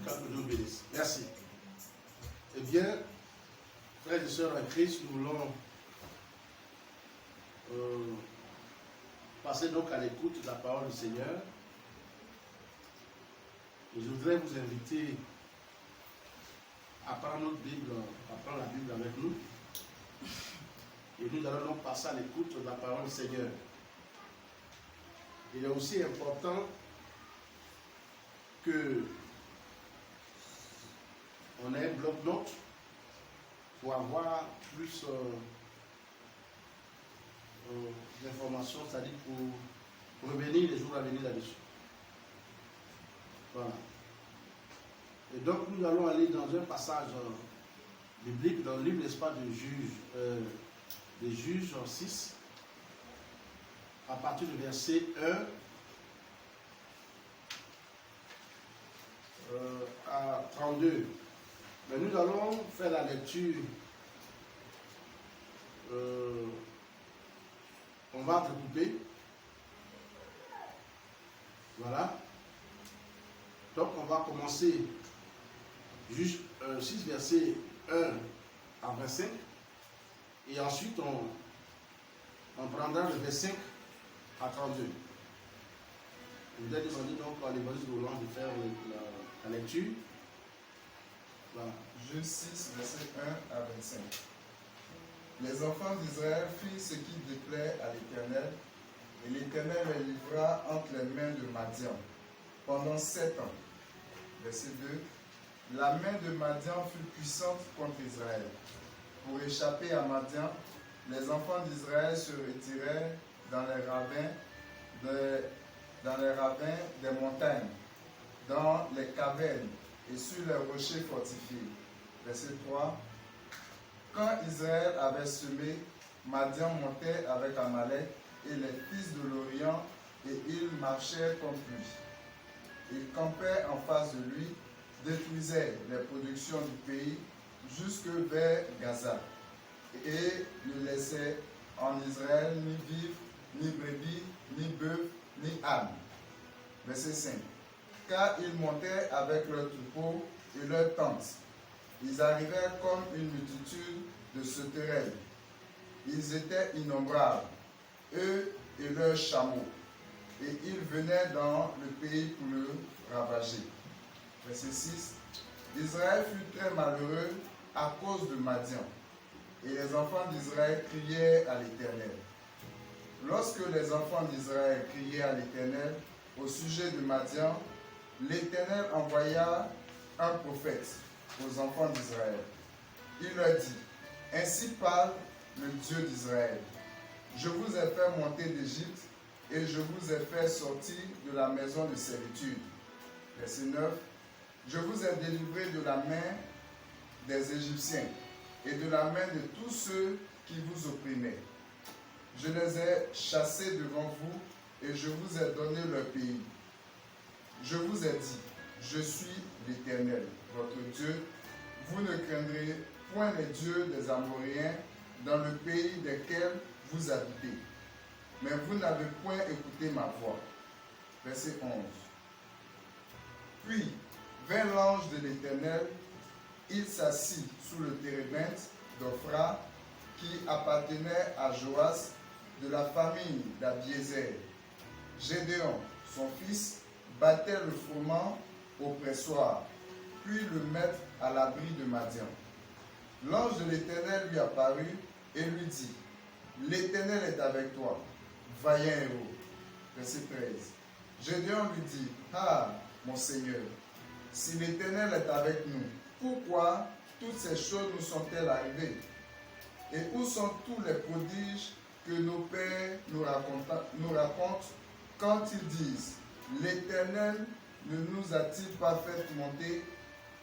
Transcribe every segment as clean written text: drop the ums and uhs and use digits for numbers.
Que Dieu bénisse. Merci. Eh bien, frères et sœurs en Christ, nous voulons passer donc à l'écoute de la parole du Seigneur. Et je voudrais vous inviter à prendre notre Bible, à prendre la Bible avec nous. Et nous allons donc passer à l'écoute de la parole du Seigneur. Il est aussi important que on ait un bloc-notes pour avoir plus d'informations, c'est-à-dire pour revenir les jours à venir là-dessus. Voilà. Et donc nous allons aller dans un passage biblique, dans le livre, n'est-ce pas, des Juges 6, à partir du verset 1 à 32. Mais nous allons faire la lecture. On va recouper. Voilà. Donc on va commencer juste 6 versets 1 à 25. Et ensuite on prendra le verset 5 à 32. Je vous ai demandé donc à l'évangile Roland de faire la lecture. Voilà. Juge 6, verset 1 à 25. Les enfants d'Israël firent ce qui déplaît à l'Éternel, et l'Éternel les livra entre les mains de Madian pendant 7 ans. Verset 2. La main de Madian fut puissante contre Israël. Pour échapper à Madian, les enfants d'Israël se retirèrent dans les ravins des montagnes, dans les cavernes et sur les rochers fortifiés. Verset 3. Quand Israël avait semé, Madian montait avec Amalek et les fils de l'Orient, et ils marchaient contre lui. Ils campaient en face de lui, détruisaient les productions du pays jusque vers Gaza, et ne laissaient en Israël ni vivre, ni brebis, ni bœuf, ni âne. Verset 5. Car ils montaient avec leurs troupeaux et leurs tentes. Ils arrivèrent comme une multitude de sauterelles. Ils étaient innombrables, eux et leurs chameaux. Et ils venaient dans le pays pour le ravager. Verset 6. Israël fut très malheureux à cause de Madian. Et les enfants d'Israël criaient à l'Éternel. Lorsque les enfants d'Israël criaient à l'Éternel au sujet de Madian, l'Éternel envoya un prophète aux enfants d'Israël. Il leur dit, « Ainsi parle le Dieu d'Israël. Je vous ai fait monter d'Égypte et je vous ai fait sortir de la maison de servitude. » Verset 9. « Je vous ai délivré de la main des Égyptiens et de la main de tous ceux qui vous opprimaient. Je les ai chassés devant vous et je vous ai donné leur pays. Je vous ai dit, je suis l'Éternel, votre Dieu. Vous ne craindrez point les dieux des Amoréens dans le pays desquels vous habitez. Mais vous n'avez point écouté ma voix. » Verset 11. Puis vint l'ange de l'Éternel, il s'assit sous le térébinthe d'Ophra qui appartenait à Joas de la famille d'Abiézer. Gédéon, son fils, battait le froment au pressoir, puis le mettre à l'abri de Madian. L'ange de l'Éternel lui apparut et lui dit, « L'Éternel est avec toi, vaillant héros. » Verset 13. Gédéon lui dit, « Ah, mon Seigneur, si l'Éternel est avec nous, pourquoi toutes ces choses nous sont-elles arrivées? Et où sont tous les prodiges que nos pères nous racontent quand ils disent, l'Éternel ne nous a-t-il pas fait monter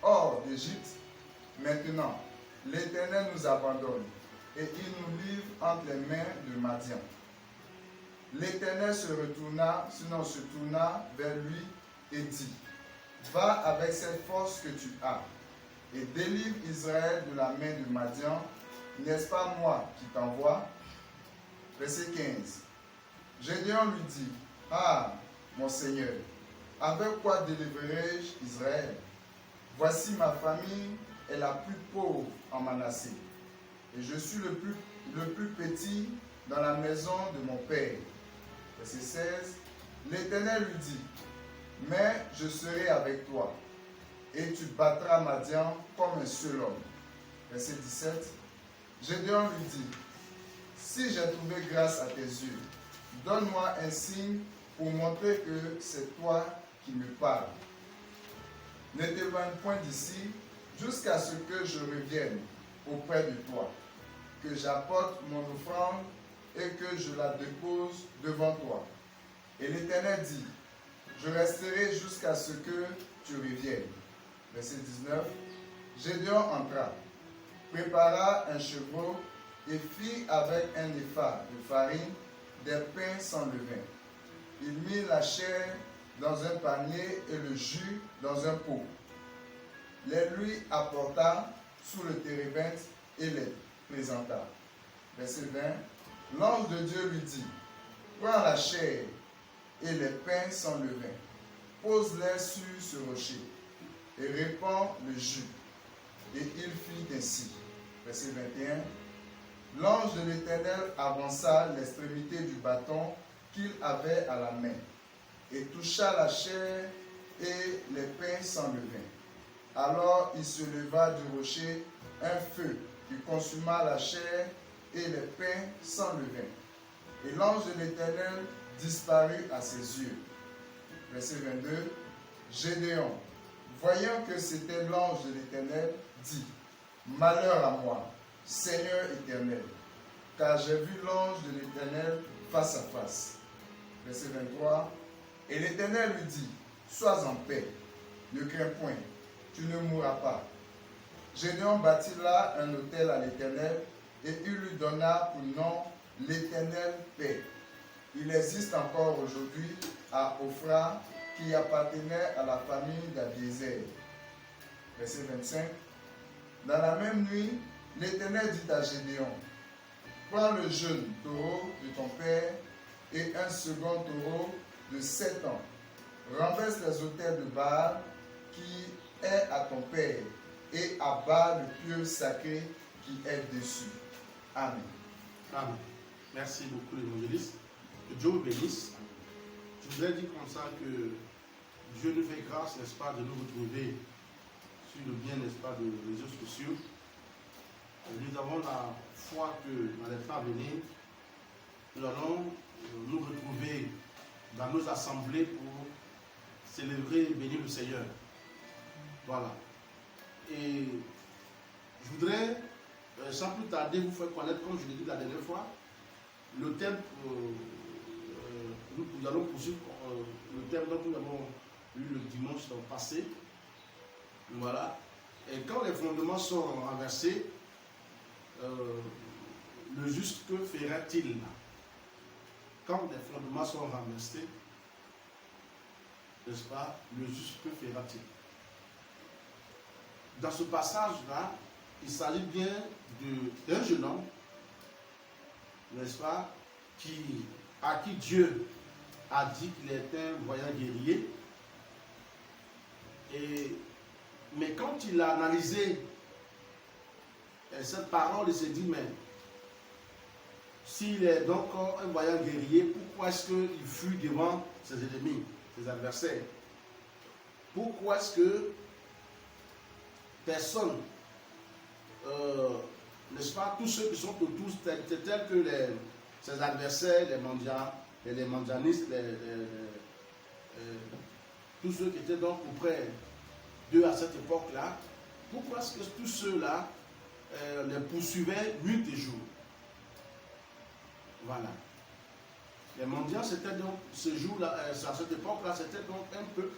hors d'Égypte? Maintenant, l'Éternel nous abandonne et il nous livre entre les mains de Madian. » L'Éternel se tourna vers lui et dit, « Va avec cette force que tu as et délivre Israël de la main de Madian. N'est-ce pas moi qui t'envoie? » Verset 15. Gédéon lui dit, « Ah, mon Seigneur, avec quoi délivrerai-je Israël? Voici ma famille est la plus pauvre en Manassé, et je suis le plus petit dans la maison de mon père. Verset 16. L'Éternel lui dit, mais je serai avec toi, et tu battras Madian comme un seul homme. Verset 17. Gédéon lui dit, si j'ai trouvé grâce à tes yeux, donne-moi un signe pour montrer que c'est toi qui me parles. Ne t'éloigne point d'ici jusqu'à ce que je revienne auprès de toi, que j'apporte mon offrande et que je la dépose devant toi. Et l'Éternel dit, je resterai jusqu'à ce que tu reviennes. Verset 19. Gédéon entra, prépara un chevreau et fit avec un épha de farine des pains sans levain. Il mit la chair dans un panier et le jus dans un pot. Les lui apporta sous le térébinthe et les présenta. Verset 20. L'ange de Dieu lui dit, prends la chair et les pains sans levain, pose-les sur ce rocher et répands le jus. Et il fit ainsi. Verset 21. L'ange de l'Éternel avança l'extrémité du bâton qu'il avait à la main et toucha la chair et les pains sans levain. Alors il se leva du rocher un feu qui consuma la chair et les pains sans levain. Et l'ange de l'Éternel disparut à ses yeux. Verset 22. Gédéon, voyant que c'était l'ange de l'Éternel, dit, malheur à moi, Seigneur éternel, car j'ai vu l'ange de l'Éternel face à face. Verset 23. Et l'Éternel lui dit, sois en paix, ne crains point, tu ne mourras pas. Gédéon bâtit là un autel à l'Éternel et il lui donna pour nom l'Éternel paix. Il existe encore aujourd'hui à Ophra qui appartenait à la famille d'Abiézer. Verset 25. Dans la même nuit, l'Éternel dit à Gédéon, prends le jeune taureau de ton père et un second taureau de 7 ans. Renverse les autels de Baal qui est à ton père et abat le pieu sacré qui est dessus. Amen. Amen. Merci beaucoup l'évangéliste. Que Dieu vous bénisse. Je voudrais dire comme ça que Dieu nous fait grâce, n'est-ce pas, de nous retrouver sur le bien, n'est-ce pas, des réseaux sociaux. Nous avons la foi que dans les temps à venir, nous allons nous retrouver dans nos assemblées pour célébrer et bénir le Seigneur. Voilà. Et je voudrais, sans plus tarder, vous faire connaître, comme je l'ai dit la dernière fois, le thème, nous allons poursuivre le thème dont nous avons eu le dimanche passé. Voilà. Et quand les fondements sont renversés, le juste que fera-t-il? Quand les fondements sont renversés, n'est-ce pas, le juste que fera-t-il? Dans ce passage-là, il s'agit bien d'un jeune homme, n'est-ce pas, à qui Dieu a dit qu'il était un voyant guerrier. Mais quand il a analysé cette parole, il s'est dit, mais s'il est donc un voyant guerrier, pourquoi est-ce qu'il fuit devant ses ennemis, ses adversaires? Pourquoi est-ce que personne, n'est-ce pas, tous ceux qui sont autour, tels que ses adversaires, les mendiants, les mendianistes, tous ceux qui étaient donc auprès d'eux à cette époque-là, pourquoi est-ce que tous ceux-là les poursuivaient nuit et jour? Voilà. Les mendiants, c'était donc ce jour-là, à cette époque-là, c'était donc un peuple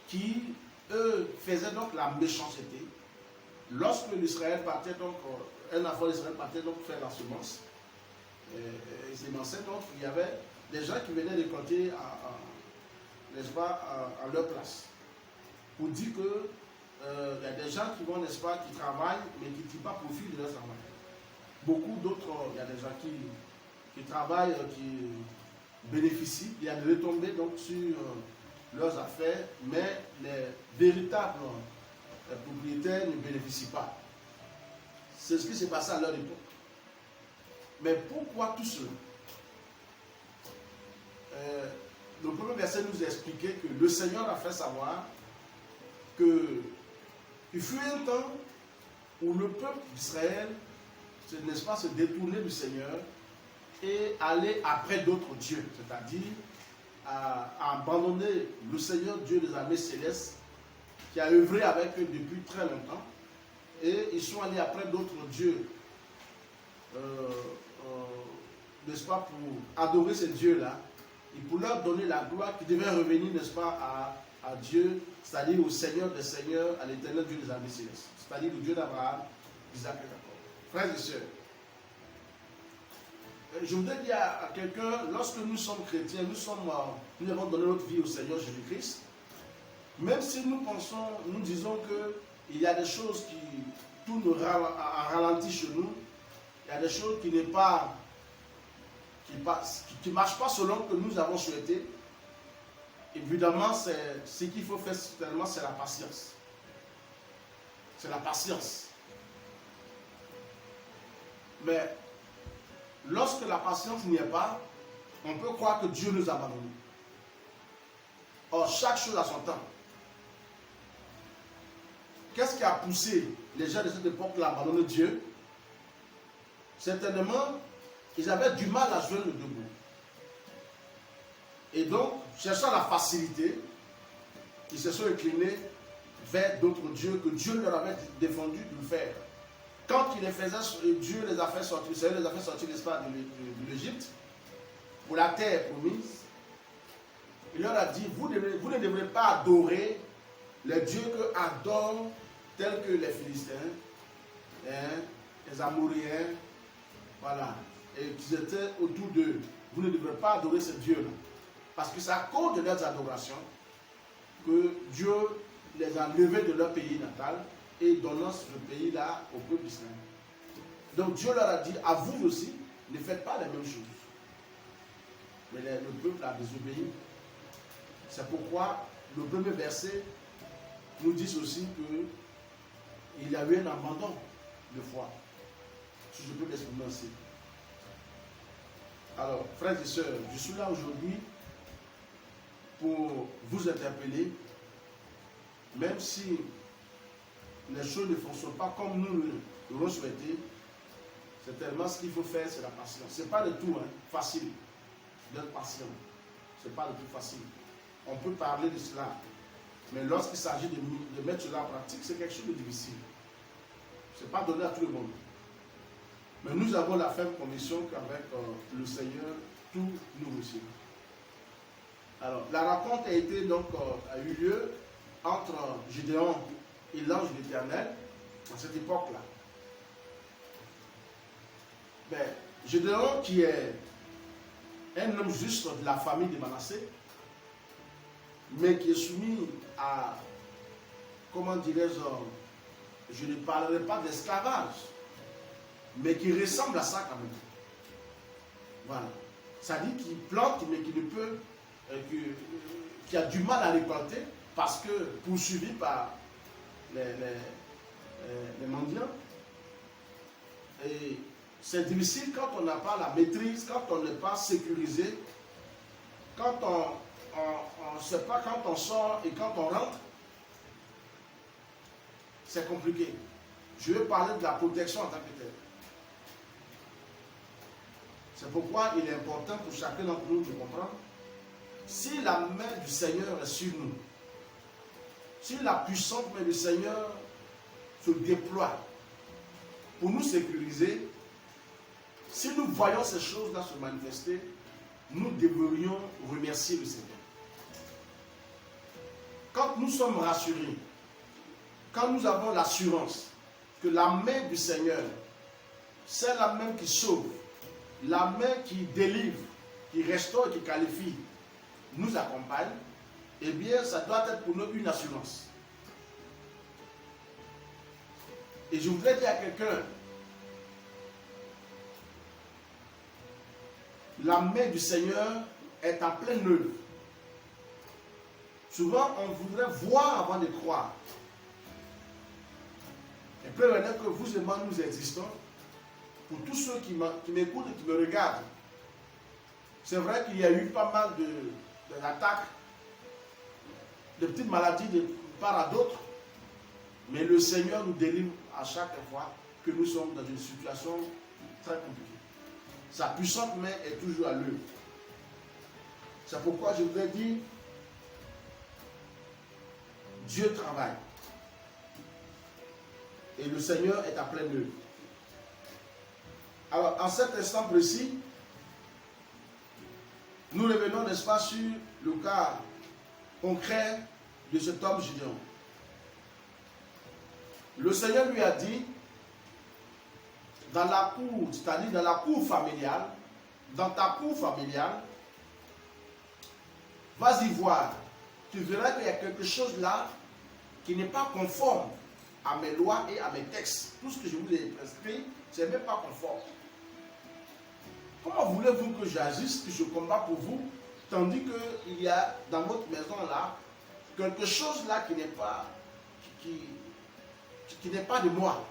qui, eux, faisait donc la méchanceté. Lorsque l'Israël partait donc, un enfant d'Israël partait donc faire la semence, il s'émançait donc, il y avait des gens qui venaient récolter n'est-ce pas, à leur place. Pour dire que il y a des gens qui vont, n'est-ce pas, qui travaillent, mais qui ne tirent pas profit de leur travail. Beaucoup d'autres, il y a des gens qui travaillent, qui bénéficient, il y a des retombées donc sur leurs affaires, mais les véritables les propriétaires ne bénéficient pas. C'est ce qui s'est passé à leur époque. Mais pourquoi tout cela? Le premier verset nous a expliqué que le Seigneur a fait savoir qu'il fut un temps où le peuple d'Israël, n'est-ce pas, se détournait du Seigneur et allait après d'autres dieux, c'est-à-dire à abandonner le Seigneur Dieu des armées célestes qui a œuvré avec eux depuis très longtemps, et ils sont allés après d'autres dieux, n'est-ce pas, pour adorer ces dieux-là, et pour leur donner la gloire qui devait revenir, n'est-ce pas, à Dieu, c'est-à-dire au Seigneur des Seigneurs, à l'éternel Dieu des armées célestes, c'est-à-dire le Dieu d'Abraham, d'Isaac et Jacob. Frères et sœurs, je voudrais dire à quelqu'un, lorsque nous sommes chrétiens, nous avons donné notre vie au Seigneur Jésus-Christ, même si nous pensons, nous disons qu'il y a des choses qui tournent à ralenti chez nous, il y a des choses qui ne marchent pas selon que nous avons souhaité, évidemment, ce qu'il faut faire certainement, c'est la patience. C'est la patience. Mais lorsque la patience n'y est pas, on peut croire que Dieu nous abandonne. Or, chaque chose a son temps. Qu'est-ce qui a poussé les gens de cette époque-là à abandonner Dieu? Certainement, ils avaient du mal à joindre le debout. Et donc, cherchant la facilité, ils se sont inclinés vers d'autres dieux que Dieu leur avait défendu de le faire. Quand il les faisait, Dieu les a fait sortir, Seigneur les a fait sortir, n'est-ce pas, de l'Égypte, pour la terre promise. Il leur a dit, vous ne devrez pas adorer les dieux que adorent, tels que les Philistins, les Amoréens, voilà, et qu'ils étaient autour d'eux. Vous ne devrez pas adorer ces dieux-là. Parce que c'est à cause de leurs adorations que Dieu les a levés de leur pays natal et donnant ce pays-là au peuple d'Israël. Donc Dieu leur a dit, à vous aussi, ne faites pas les mêmes choses. Mais le peuple a désobéi. C'est pourquoi le premier verset nous dit aussi qu'il y a eu un abandon de foi. Si je peux l'exprimer ainsi. Alors, frères et sœurs, je suis là aujourd'hui pour vous interpeller, même si les choses ne fonctionnent pas comme nous l'aurons souhaité, c'est tellement ce qu'il faut faire, c'est la patience. Ce n'est pas du tout facile d'être patient. Ce n'est pas du tout facile. On peut parler de cela, mais lorsqu'il s'agit de mettre cela en pratique, c'est quelque chose de difficile. Ce n'est pas donné à tout le monde. Mais nous avons la ferme conviction qu'avec le Seigneur, tout nous réussit. Alors, la rencontre a eu lieu entre Gédéon et l'ange de l'Éternel à cette époque-là. Ben, Gédéon, qui est un homme juste de la famille de Manassé, mais qui est soumis à, comment dirais-je, je ne parlerai pas d'esclavage, mais qui ressemble à ça quand même. Voilà. Ça dit qu'il plante, mais qu'il ne peut, qui a du mal à récolter parce que poursuivi par les mendiants. Et c'est difficile quand on n'a pas la maîtrise, quand on n'est pas sécurisé, quand on ne sait pas quand on sort et quand on rentre. C'est compliqué. Je vais parler de la protection en tant que telle. C'est pourquoi il est important pour chacun d'entre nous de comprendre. Si la main du Seigneur est sur nous, si la puissante main du Seigneur se déploie pour nous sécuriser, si nous voyons ces choses-là se manifester, nous devrions remercier le Seigneur. Quand nous sommes rassurés, quand nous avons l'assurance que la main du Seigneur, c'est la main qui sauve, la main qui délivre, qui restaure et qui qualifie, nous accompagne, eh bien, ça doit être pour nous une assurance. Et je voudrais dire à quelqu'un, la main du Seigneur est en pleine œuvre. Souvent, on voudrait voir avant de croire. preuve est que vous et moi, nous existons. Pour tous ceux qui m'écoutent et qui me regardent, c'est vrai qu'il y a eu pas mal d'attaques, de petites maladies de part à d'autre, mais le Seigneur nous délivre à chaque fois que nous sommes dans une situation très compliquée. Sa puissante main est toujours à l'œuvre. C'est pourquoi je voudrais dire, Dieu travaille. Et le Seigneur est à pleine œuvre. Alors, en cet instant précis, nous revenons, n'est-ce pas, sur le cas concret de cet homme Gédéon. Le Seigneur lui a dit, dans la cour, c'est-à-dire dans la cour familiale, dans ta cour familiale, vas-y voir. Tu verras qu'il y a quelque chose là qui n'est pas conforme à mes lois et à mes textes. Tout ce que je vous ai prescrit, ce n'est même pas conforme. Comment voulez-vous que j'agisse, que je combatte pour vous, tandis qu'il y a dans votre maison là, quelque chose là qui n'est pas, qui n'est pas de moi.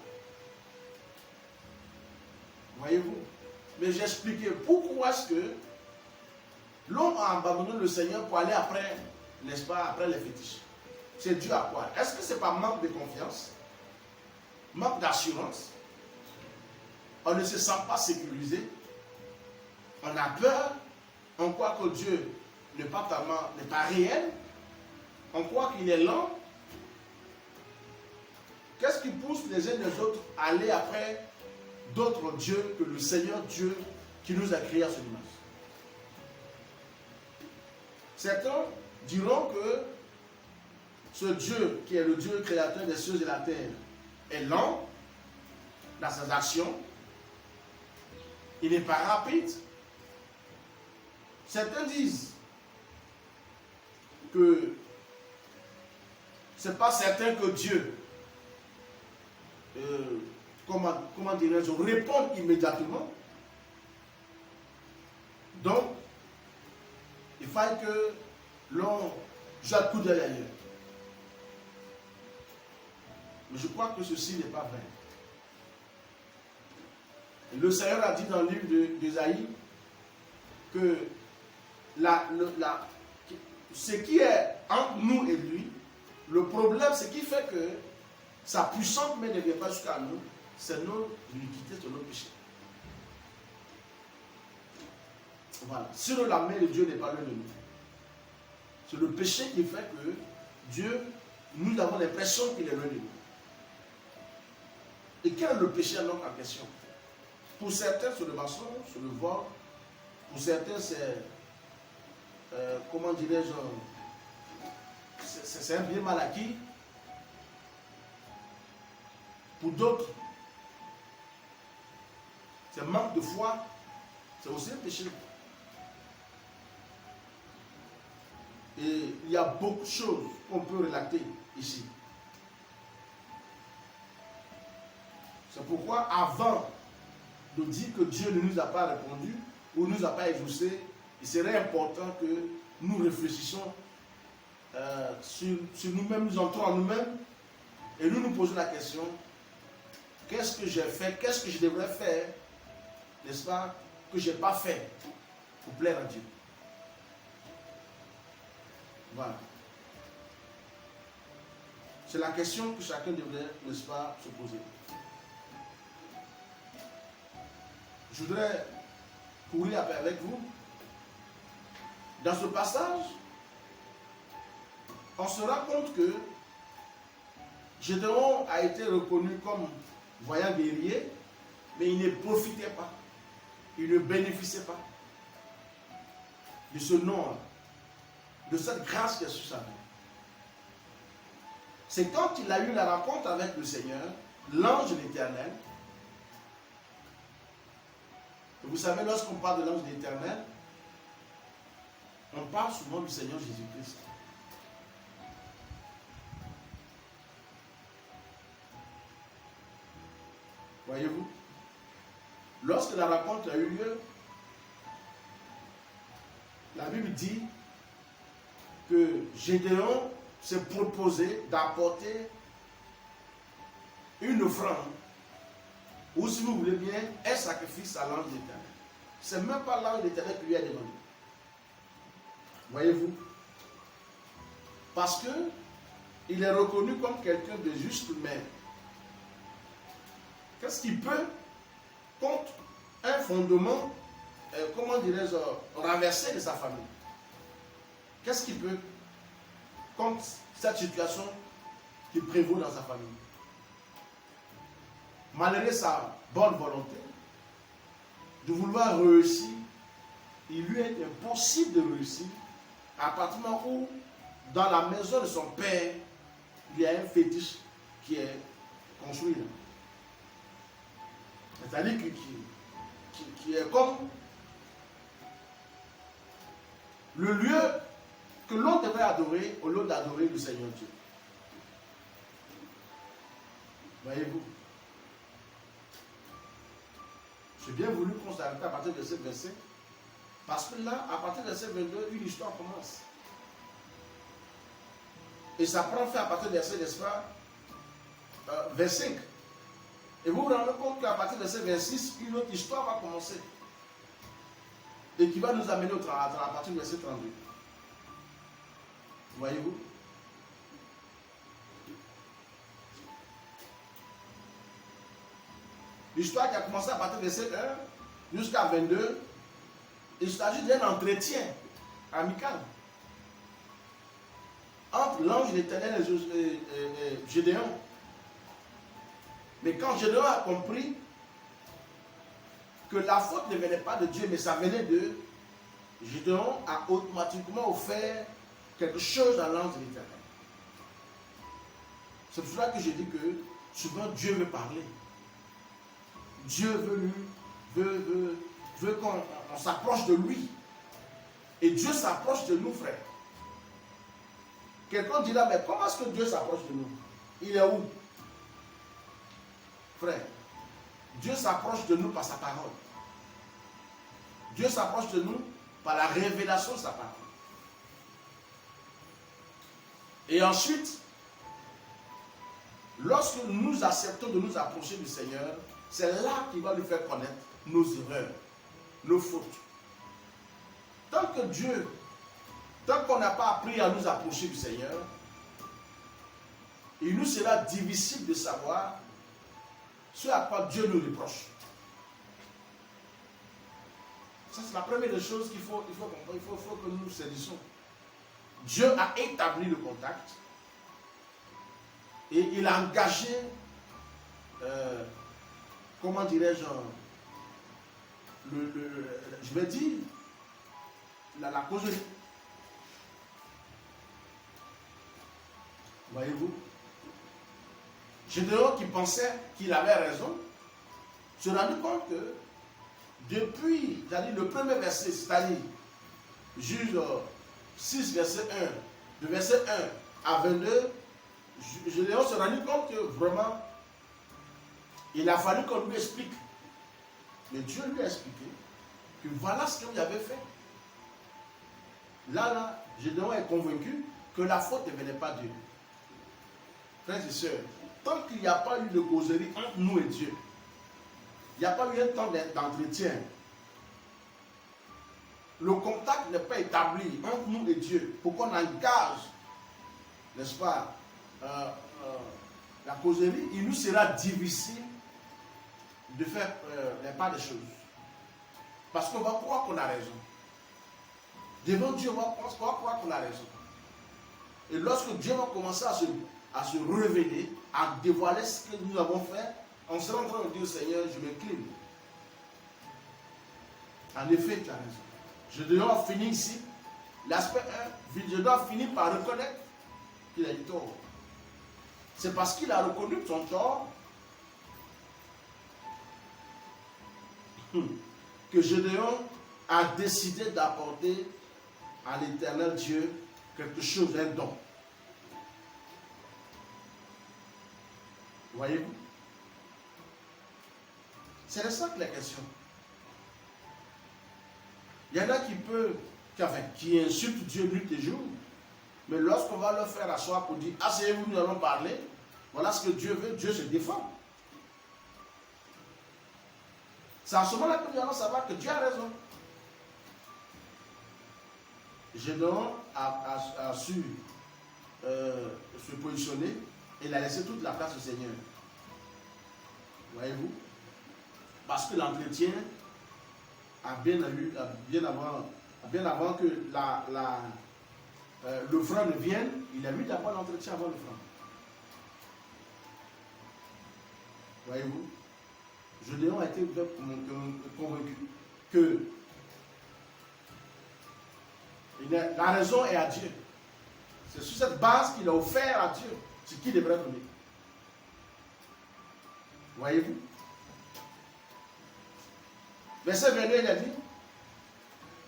Voyez-vous? Mais j'ai expliqué pourquoi est-ce que l'homme a abandonné le Seigneur pour aller après, n'est-ce pas, après les fétiches. C'est dû à quoi? Est-ce que ce n'est pas manque de confiance? Manque d'assurance? On ne se sent pas sécurisé? On a peur? On croit que Dieu n'est pas réel? On croit qu'il est lent? Qu'est-ce qui pousse les uns les autres à aller après d'autres dieux que le Seigneur Dieu qui nous a créés à son image? Certains diront que ce Dieu qui est le Dieu créateur des cieux et de la terre est lent dans ses actions. Il n'est pas rapide. Certains disent que ce n'est pas certain que Dieu, comment dirais-je, réponde immédiatement. Donc, il faille que l'on jette coup d'œil ailleurs. Mais je crois que ceci n'est pas vrai. Et le Seigneur a dit dans le livre d'Ésaïe que ce qui est entre nous et lui, le problème, ce qui fait que sa puissante main ne vient pas jusqu'à nous, c'est nos iniquités, c'est nos péchés. Voilà. Sinon, la main de Dieu n'est pas loin de nous. C'est le péché qui fait que Dieu, nous avons l'impression qu'il est loin de nous. Et quel est le péché alors en question? Pour certains, c'est le mensonge, c'est le vol. Pour certains, c'est, comment dirais-je, c'est un bien mal acquis. Pour d'autres, c'est manque de foi. C'est aussi un péché. Et il y a beaucoup de choses qu'on peut relater ici. C'est pourquoi avant de dire que Dieu ne nous a pas répondu ou ne nous a pas exaucé, il serait important que nous réfléchissions sur nous-mêmes, nous entrons en nous-mêmes et nous nous posons la question, qu'est-ce que j'ai fait, qu'est-ce que je devrais faire, n'est-ce pas, que je n'ai pas fait pour plaire à Dieu. Voilà. C'est la question que chacun devrait, n'est-ce pas, se poser. Je voudrais courir avec vous. Dans ce passage, on se rend compte que Gédéon a été reconnu comme voyant guerrier, mais il ne profitait pas. Il ne bénéficiait pas de ce nom, de cette grâce qui est sur sa vie. C'est quand il a eu la rencontre avec le Seigneur, l'ange de l'Éternel. Vous savez, lorsqu'on parle de l'ange de l'Éternel, on parle souvent du Seigneur Jésus-Christ. Voyez-vous? Lorsque la rencontre a eu lieu, la Bible dit que Gédéon s'est proposé d'apporter une offrande, ou si vous voulez bien, un sacrifice à l'ange de l'Éternel. Ce n'est même pas l'ange de l'Éternel qui lui a demandé. Voyez-vous? Parce que il est reconnu comme quelqu'un de juste, mais qu'est-ce qu'il peut contre un fondement, comment dirais-je, renversé de sa famille? Qu'est-ce qu'il peut contre cette situation qui prévaut dans sa famille? Malgré sa bonne volonté de vouloir réussir, il lui est impossible de réussir à partir du moment où, dans la maison de son père, il y a un fétiche qui est construit là. C'est-à-dire qui est comme le lieu que l'on devrait adorer au lieu d'adorer le Seigneur Dieu. Voyez-vous? J'ai bien voulu qu'on s'arrête à partir de ce verset, parce que là, à partir de ce 22, une histoire commence. Et ça prend fin à partir de verset, n'est-ce pas, 25. Et vous vous rendez compte qu'à partir de ce 26, une autre histoire va commencer. Et qui va nous amener à partir du verset 32. Voyez-vous? L'histoire qui a commencé à partir du verset 1 jusqu'à 22, il s'agit d'un entretien amical entre l'ange de l'Éternel et Gédéon. Mais quand Gédéon a compris que la faute ne venait pas de Dieu, mais ça venait de Gédéon, a automatiquement offert quelque chose à l'ange de l'Éternel. C'est pour cela que je dis que souvent Dieu veut parler. Dieu veut qu'on s'approche de lui. Et Dieu s'approche de nous, frère. Quelqu'un dira, mais comment est-ce que Dieu s'approche de nous? Il est où? Frère, Dieu s'approche de nous par sa parole. Dieu s'approche de nous par la révélation de sa parole. Et ensuite, lorsque nous acceptons de nous approcher du Seigneur, c'est là qu'il va nous faire connaître nos erreurs, nos fautes. Tant qu'on n'a pas appris à nous approcher du Seigneur, il nous sera difficile de savoir ce à quoi Dieu nous reproche. Ça, c'est la première des choses qu'il faut que nous saisissions. Dieu a établi le contact et il a engagé, comment dirais-je, je vais dire, la causerie. Voyez-vous? Gédéon qui pensait qu'il avait raison, se rendit compte que depuis, le premier verset, c'est-à-dire Juge 6, verset 1, de verset 1 à 22, Gédéon se rendit compte que vraiment, il a fallu qu'on lui explique. Mais Dieu lui a expliqué que voilà ce qu'il avait fait. Là, Gédéon est convaincu que la faute ne venait pas de Dieu. Frères et sœurs, tant qu'il n'y a pas eu de causerie entre nous et Dieu, il n'y a pas eu un temps d'entretien, le contact n'est pas établi entre nous et Dieu pour qu'on engage, n'est-ce pas, la causerie, il nous sera difficile de faire les pas des choses. Parce qu'on va croire qu'on a raison. Devant Dieu, on va croire qu'on a raison. Et lorsque Dieu va commencer à se révéler, à dévoiler ce que nous avons fait, on sera en train de dire, Seigneur, je m'incline. En effet, tu as raison. Je dois finir ici. L'aspect 1, je dois finir par reconnaître qu'il a eu tort. C'est parce qu'il a reconnu son tort que Gédéon a décidé d'apporter à l'Éternel Dieu quelque chose, un don. Voyez-vous? C'est de ça que la question. Il y en a qui insultent Dieu nuit et jour, mais lorsqu'on va leur faire asseoir pour dire, asseyez-vous, nous allons parler, Voilà ce que Dieu veut, Dieu se défend. C'est à ce moment-là que nous allons savoir que Dieu a raison. Gédéon a su se positionner et il a laissé toute la place au Seigneur. Voyez-vous? Parce que l'entretien bien avant que le franc ne vienne, il a eu d'abord l'entretien avant le franc. Voyez-vous? Gédéon a été convaincu que la raison est à Dieu. C'est sur cette base qu'il a offert à Dieu ce qu'il devrait donner. Voyez-vous? Verset 22, il a dit,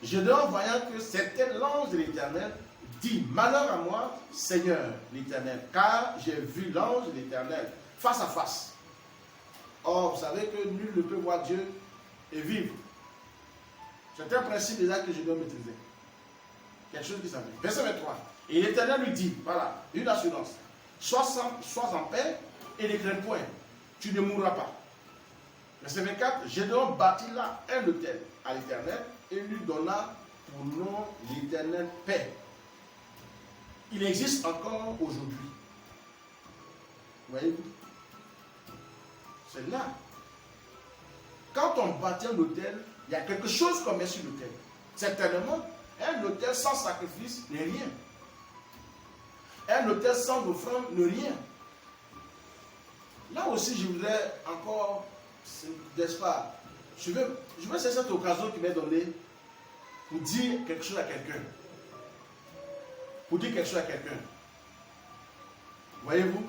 Gédéon, voyant que c'était l'ange de l'Éternel, dit, malheur à moi, Seigneur l'Éternel, car j'ai vu l'ange de l'Éternel face à face. Or, vous savez que nul ne peut voir Dieu et vivre. C'est un principe déjà que Gédéon maîtrisait. Quelque chose qui savait. Verset 23. Et l'Éternel lui dit, voilà, une assurance, sois en paix et ne crains point, tu ne mourras pas. Verset 24, Gédéon bâtit là un autel à l'Éternel et lui donna pour nom l'Éternel paix. Il existe encore aujourd'hui. Voyez-vous? C'est là. Quand on bâtit un autel, il y a quelque chose qu'on met sur l'autel. Certainement, un autel sans sacrifice n'est rien. Un autel sans offrande n'est rien. Là aussi, je voudrais encore, n'est-ce pas, je veux saisir cette occasion qui m'est donnée pour dire quelque chose à quelqu'un. Pour dire quelque chose à quelqu'un. Voyez-vous?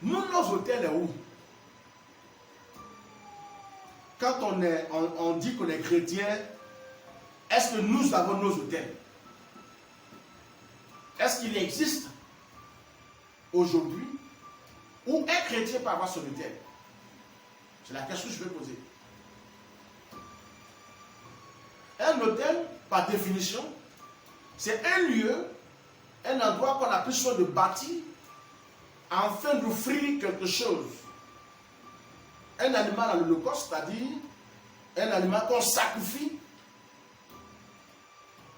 Nous, nos hôtels est où? Quand on dit qu'on est chrétien, est-ce que nous avons nos hôtels? Est-ce qu'il existe aujourd'hui où un chrétien peut avoir son hôtel? C'est la question que je vais poser. Un hôtel, par définition, c'est un lieu, un endroit qu'on a pris soin de bâtir afin d'offrir quelque chose. Un animal à l'Holocauste, c'est-à-dire un animal qu'on sacrifie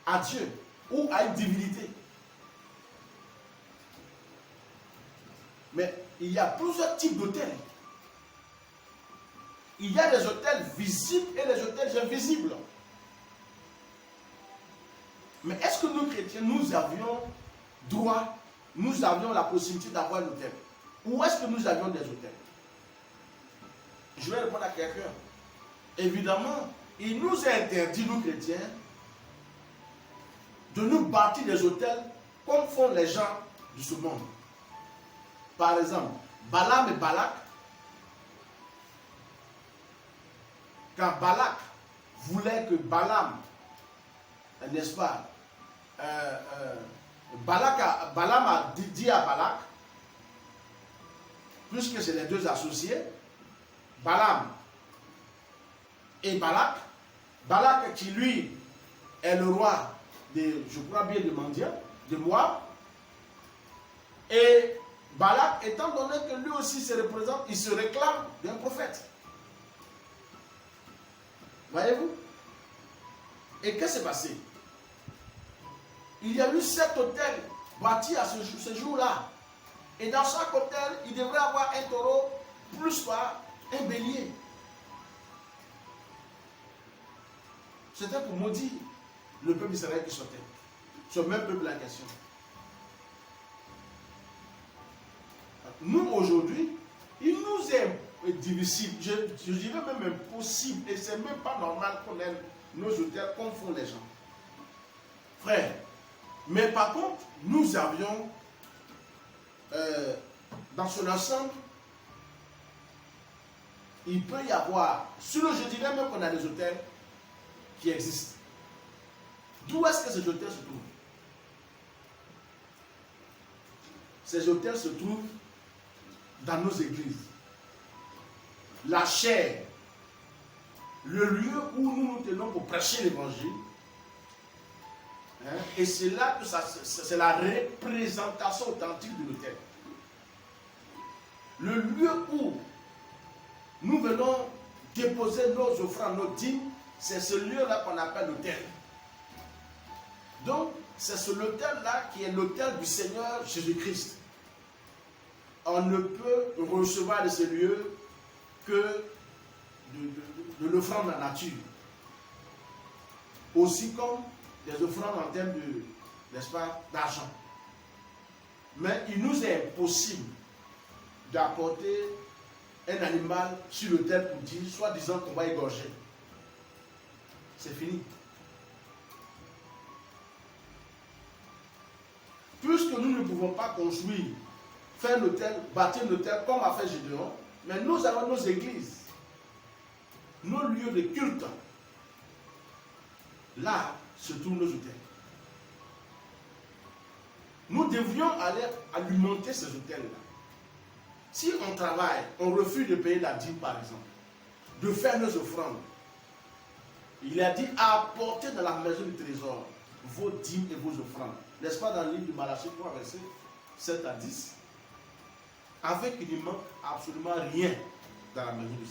à Dieu ou à une divinité. Mais il y a plusieurs types d'hôtels. Il y a des hôtels visibles et des hôtels invisibles. Mais est-ce que nous, chrétiens, nous avions droit, nous avions la possibilité d'avoir un hôtel? Ou est-ce que nous avions des hôtels? Je vais répondre à quelqu'un. Évidemment, il nous est interdit, nous chrétiens, de nous bâtir des hôtels comme font les gens de ce monde. Par exemple, Balaam et Balak, quand Balak voulait que Balaam, n'est-ce pas, Balaam a dit à Balak, puisque c'est les deux associés, Balaam et Balak, Balak qui lui est le roi de, je crois bien, de Mandia, de Moab, et Balak, étant donné que lui aussi se représente, il se réclame d'un prophète. Voyez-vous? Et qu'est-ce qui s'est passé? Il y a eu 7 hôtels bâtis à ce jour-là. Et dans chaque hôtel, il devrait avoir un taureau, plus pas un bélier. C'était pour maudire le peuple d'Israël qui sortait. Ce même peuple en question. Nous, aujourd'hui, il nous est difficile, je dirais même impossible, et c'est même pas normal qu'on ait nos hôtels comme font les gens. Frère, mais par contre, nous avions, dans son ensemble, il peut y avoir, je dirais même qu'on a des hôtels qui existent. D'où est-ce que ces hôtels se trouvent? Ces hôtels se trouvent dans nos églises. La chair, le lieu où nous nous tenons pour prêcher l'évangile, hein, et c'est là que c'est la représentation authentique de l'autel. le lieu où nous venons déposer nos offrandes, nos dîmes, c'est ce lieu-là qu'on appelle l'autel. Donc, c'est ce l'autel-là qui est l'autel du Seigneur Jésus-Christ. On ne peut recevoir de ce lieu que de l'offrande de la nature. Aussi comme des offrandes en termes de, n'est-ce pas, d'argent. Mais il nous est impossible d'apporter un animal sur l'autel pour dire, soi-disant qu'on va égorger. C'est fini. Puisque nous ne pouvons pas construire, faire l'autel, bâtir l'autel comme a fait Gédéon, mais nous avons nos églises, nos lieux de culte. Là se trouvent nos autels. Nous devrions aller alimenter ces autels-là. Si on travaille, on refuse de payer la dîme par exemple, de faire nos offrandes, il a dit apportez dans la maison du trésor vos dîmes et vos offrandes. N'est-ce pas dans le livre de Malachie 3, versets 7 à 10? Avec il ne manque absolument rien dans la maison du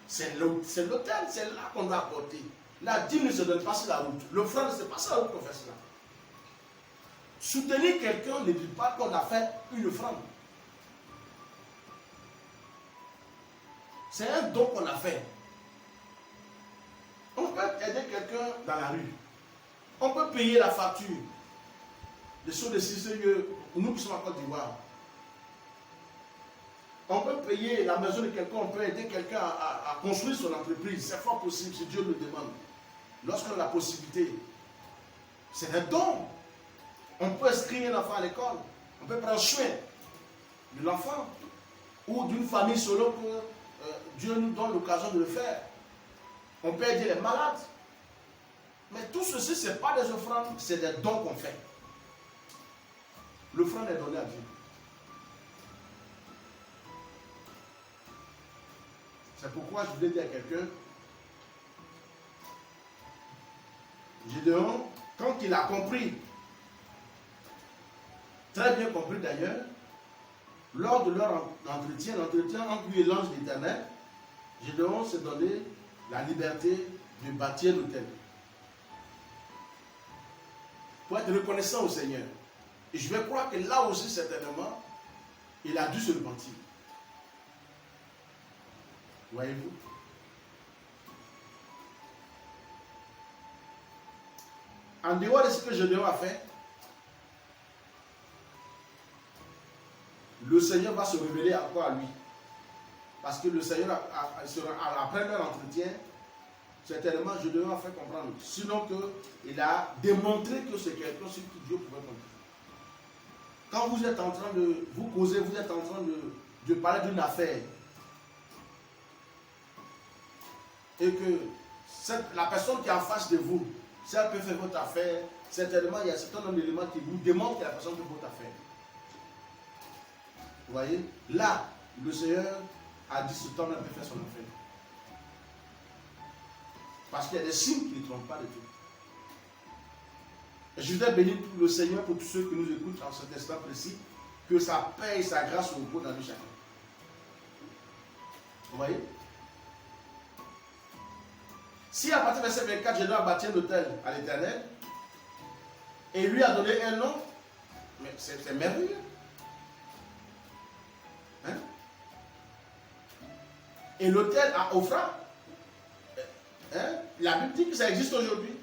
Seigneur. C'est l'autel, c'est là qu'on doit apporter. La dîme ne se donne pas sur la route. L'offrande, c'est pas sur la route qu'on fait cela. Soutenir quelqu'un ne dit pas qu'on a fait une offrande. C'est un don qu'on a fait. On peut aider quelqu'un dans la rue. On peut payer la facture. Les choses de Cicélieu, nous qui sommes en Côte d'Ivoire. On peut payer la maison de quelqu'un, on peut aider quelqu'un à construire son entreprise. C'est fort possible si Dieu le demande. Lorsqu'on a la possibilité. C'est un don. On peut inscrire un enfant à l'école. On peut prendre soin de l'enfant. Ou d'une famille solo que Dieu nous donne l'occasion de le faire. On peut aider les malades. Mais tout ceci, ce n'est pas des offrandes, c'est des dons qu'on fait. L'offrande est donnée à Dieu. C'est pourquoi je voulais dire à quelqu'un, Gédéon, quand il a compris, très bien compris d'ailleurs, lors de leur entretien entre lui et l'ange de l'Éternel, Gédéon s'est donné la liberté de bâtir l'autel. Pour être reconnaissant au Seigneur. Et je vais croire que là aussi, certainement, il a dû se repentir. Voyez-vous? En dehors de ce que Gédéon a fait, le Seigneur va se révéler encore à lui. Parce que le Seigneur, après leur entretien, certainement, Gédéon a fait comprendre. Sinon qu'il a démontré que c'est quelqu'un sur qui Dieu pouvait compter. Quand vous êtes en train de vous causer, vous êtes en train de parler d'une affaire, et que la personne qui est en face de vous, si elle peut faire votre affaire, certainement il y a un certain nombre d'éléments qui vous démontrent que la personne fait votre affaire. Vous voyez? Là, le Seigneur a dit ce temps-là peut faire son affaire. Parce qu'il y a des signes qui ne trompent pas de tout. Et je voudrais bénir le Seigneur pour tous ceux qui nous écoutent en cet instant précis, que sa paix et sa grâce repos dans nous chacun. Vous voyez? Si à partir de verset 24, je dois bâtir l'autel à l'Éternel, et lui a donné un nom, mais c'est merveilleux. Hein? Et l'autel à Ophra, hein? La Bible dit que ça existe aujourd'hui.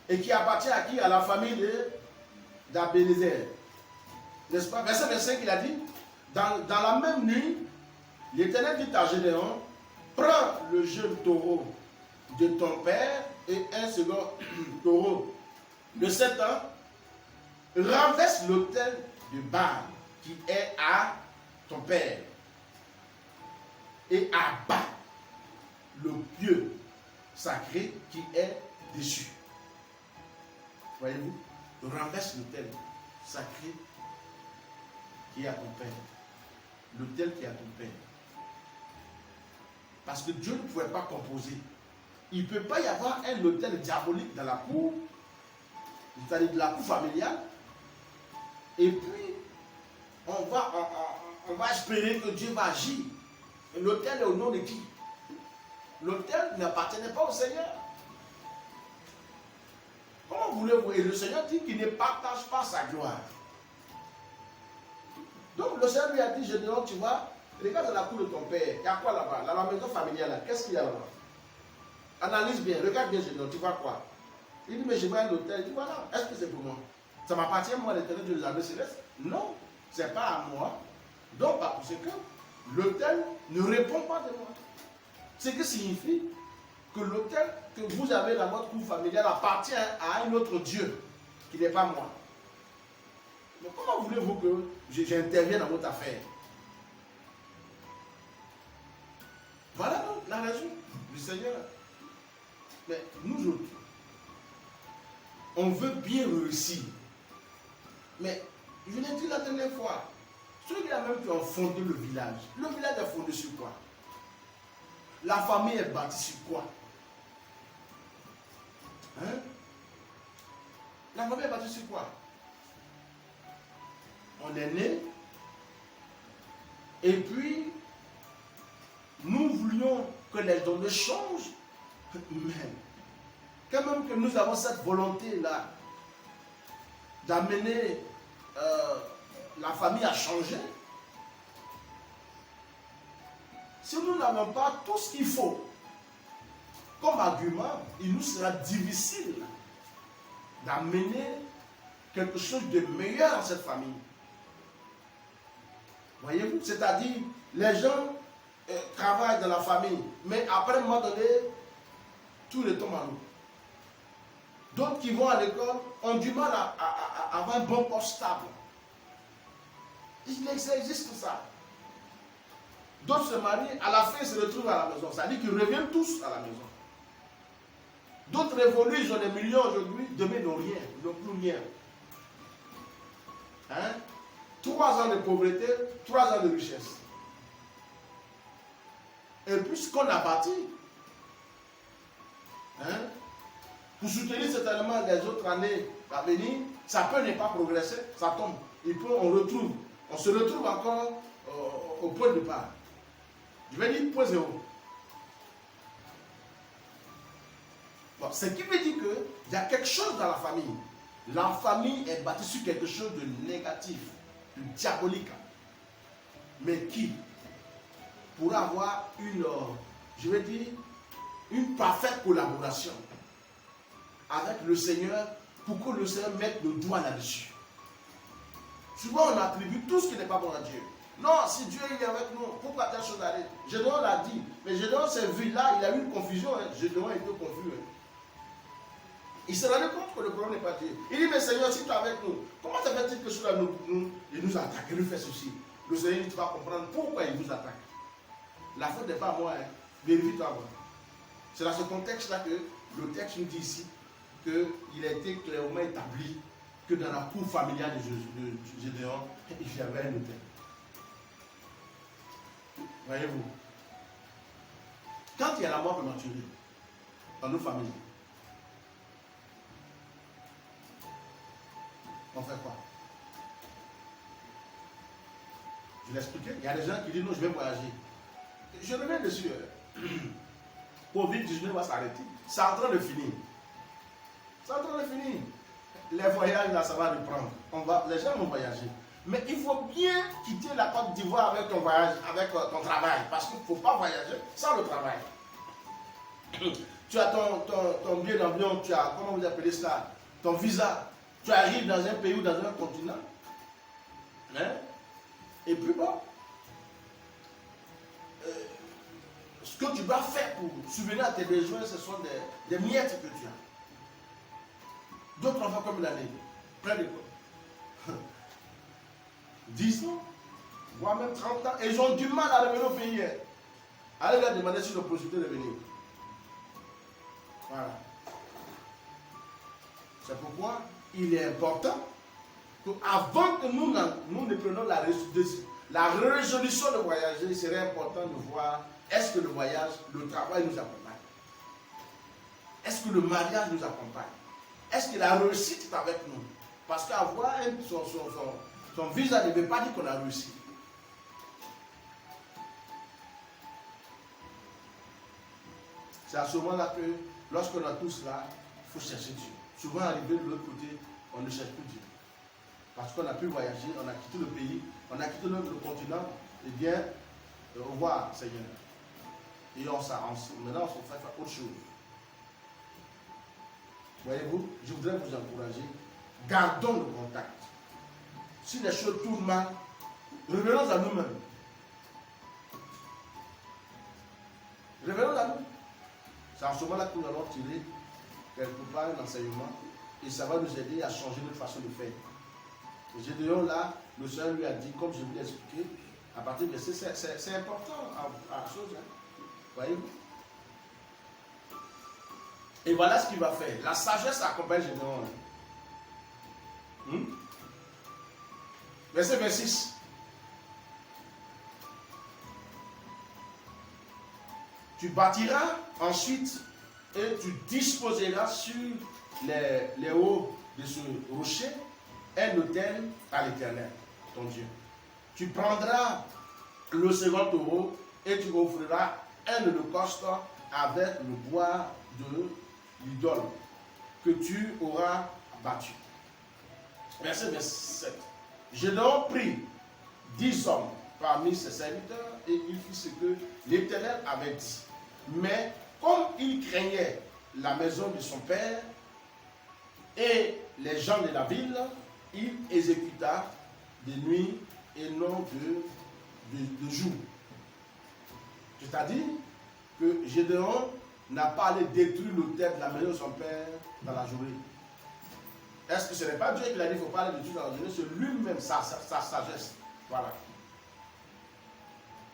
Et qui appartient à qui? À la famille d'Abénézer. N'est-ce pas? Verset 25, il a dit, dans la même nuit, l'Éternel dit à Gédéon, prends le jeune taureau de ton père et un second taureau de 7 ans, renverse l'autel de Baal qui est à ton père et abat le pieu sacré qui est dessus. Voyez-vous, renverse l'autel sacré qui est à ton père. L'autel qui est à ton père. Parce que Dieu ne pouvait pas composer. Il ne peut pas y avoir un autel diabolique dans la cour, c'est-à-dire de la cour familiale, et puis on va va espérer que Dieu va agir. Et l'autel est au nom de qui? L'autel n'appartenait pas au Seigneur. Comment voulez-vous? Et le Seigneur dit qu'il ne partage pas sa gloire. Donc le Seigneur lui a dit, Gédéon, tu vois, regarde dans la cour de ton père, il y a quoi là-bas? Dans la maison familiale, qu'est-ce qu'il y a là-bas? Analyse bien, regarde bien Gédéon, tu vois quoi? Il dit, mais je vois un hôtel. Il dit, voilà, est-ce que c'est pour moi? Ça m'appartient, moi, l'Éternel Dieu de l'armée céleste? Non, ce n'est pas à moi. Donc, parce que l'autel ne répond pas de moi. Ce qui signifie que l'autel que vous avez dans votre cour familiale appartient à un autre Dieu qui n'est pas moi. Mais comment voulez-vous que j'intervienne dans votre affaire? Voilà donc la raison du Seigneur. Mais nous autres, on veut bien réussir. Mais je l'ai dit la dernière fois, ceux-là même qui ont fondé le village est fondé sur quoi? La famille est bâtie sur quoi? Hein? La famille est bâtie sur quoi? On est né, et puis nous voulions que les données changent, mais quand même que nous avons cette volonté-là d'amener la famille à changer, si nous n'avons pas tout ce qu'il faut comme argument, il nous sera difficile d'amener quelque chose de meilleur dans cette famille. Voyez-vous, c'est-à-dire, les gens travaillent dans la famille, mais après un moment donné, tout retombe à l'eau. D'autres qui vont à l'école ont du mal à avoir un bon poste stable. Il existe ça. D'autres se marient, à la fin ils se retrouvent à la maison. Ça dit qu'ils reviennent tous à la maison. D'autres évoluent, ils ont des millions aujourd'hui, demain ils n'ont rien, ils n'ont plus rien. Hein? 3 ans de pauvreté, 3 ans de richesse. Et puis ce qu'on a bâti, hein? Pour soutenir certainement les autres années à venir, ça peut ne pas progresser, ça tombe. On se retrouve encore au point de départ. Je vais dire point zéro. Bon, ce qui veut dire qu'il y a quelque chose dans la famille. La famille est bâtie sur quelque chose de négatif, de diabolique. Mais qui pourra avoir une parfaite collaboration avec le Seigneur pour que le Seigneur mette le doigt là-dessus. Souvent on attribue tout ce qui n'est pas bon à Dieu. Non, si Dieu est avec nous, pourquoi telle chose arrive? Gédéon l'a dit, mais Gédéon s'est vu là, il a eu une confusion, hein. Gédéon était confus. Hein. Il s'est rendu compte que le problème n'est pas Dieu. Il dit, mais Seigneur, si tu es avec nous, comment ça fait-il que cela nous attaque, il nous fait ceci? Le Seigneur, tu vas comprendre pourquoi il nous attaque. La faute n'est pas à moi, hein. Vérifie-toi moi. C'est dans ce contexte-là que le texte nous dit ici qu'il a été clairement établi que dans la cour familiale de Gédéon, il y avait un autel. Voyez-vous, quand il y a la mort prématurée dans nos familles, on fait quoi? Je l'expliquais. Il y a des gens qui disent non, je vais voyager. Je reviens dessus. Covid-19 va s'arrêter. C'est en train de finir. C'est en train de finir. Les voyages, là, ça va reprendre. Les gens vont voyager. Mais il faut bien quitter la Côte d'Ivoire avec ton voyage, avec ton travail. Parce qu'il ne faut pas voyager sans le travail. Tu as ton billet d'avion, tu as, comment vous appelez ça, ton visa. Tu arrives dans un pays ou dans un continent. Hein? Et puis bon, ce que tu dois faire pour subvenir à tes besoins, ce sont des miettes que tu as. D'autres enfants comme l'année, plein d'école. 10 ans, voire même 30 ans, et ils ont du mal à revenir au pays. Allez leur demander si le possibilité de venir. Voilà. C'est pourquoi il est important qu'avant que nous ne prenions la résolution de voyager, il serait important de voir est-ce que le voyage, le travail nous accompagne? Est-ce que le mariage nous accompagne? Est-ce que la réussite est avec nous? Parce qu'avoir son visa ne veut pas dire qu'on a réussi. C'est à ce moment-là que, lorsqu'on a tout cela, il faut chercher Dieu. Souvent, arrivé de l'autre côté, on ne cherche plus Dieu. Parce qu'on a pu voyager, on a quitté le pays, on a quitté le continent, et bien, au revoir, Seigneur. Et maintenant, on se fait faire autre chose. Voyez-vous, je voudrais vous encourager. Gardons le contact. Si les choses tournent mal, revenons à nous-mêmes. Revenons à nous. C'est en ce moment-là que nous allons tirer quelque part un enseignement et ça va nous aider à changer notre façon de faire. Et Gédéon, là, le Seigneur lui a dit, comme je vous l'ai expliqué, à partir de c'est important à la chose. Hein. Voyez-vous? Et voilà ce qu'il va faire. La sagesse accompagne Gédéon. Verset 26. Tu bâtiras ensuite et tu disposeras sur les hauts de ce rocher un autel à l'Éternel, ton Dieu. Tu prendras le second taureau et tu offriras un holocauste avec le bois de l'idole que tu auras battu. Verset 27. Gédéon prit 10 hommes parmi ses serviteurs et il fit ce que l'Éternel avait dit. Mais comme il craignait la maison de son père et les gens de la ville, il exécuta de nuit et non de jour. C'est-à-dire que Gédéon n'a pas allé détruire l'autel de la maison de son père dans la journée. Est-ce que ce n'est pas Dieu qui l'a dit qu'il ne faut pas aller détruire dans la journée? C'est lui-même sa sagesse. Voilà.